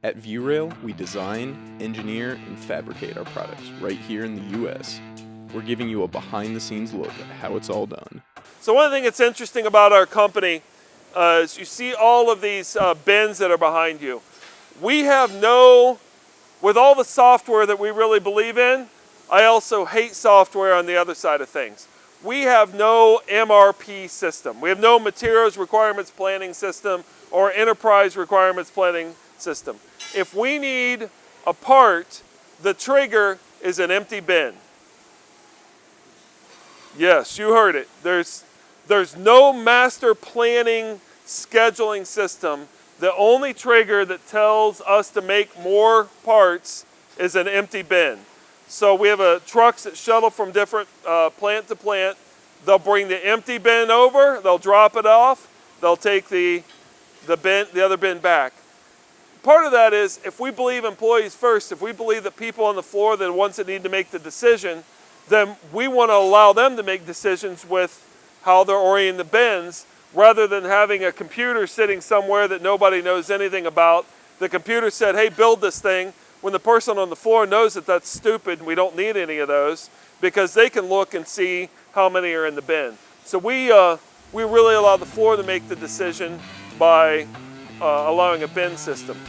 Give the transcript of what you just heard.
At Viewrail, we design, engineer, and fabricate our products right here in the US. We're giving you a behind-the-scenes look at how it's all done. So one thing that's interesting about our company is you see all of these bins that are behind you. We have with all the software that we really believe in, I also hate software on the other side of things. We have no MRP system. We have no materials requirements planning system or enterprise requirements planning system. If we need a part, the trigger is an empty bin. Yes, you heard it. There's no master planning scheduling system. The only trigger that tells us to make more parts is an empty bin. So we have trucks that shuttle from different plant to plant. They'll bring the empty bin over, they'll drop it off, they'll take the other bin back. Part of that is if we believe employees first, if we believe that people on the floor are the ones that need to make the decision, then we want to allow them to make decisions with how they're orienting the bins, rather than having a computer sitting somewhere that nobody knows anything about. The computer said, hey, build this thing, when the person on the floor knows that that's stupid and we don't need any of those, because they can look and see how many are in the bin. So we really allow the floor to make the decision by allowing a bin system.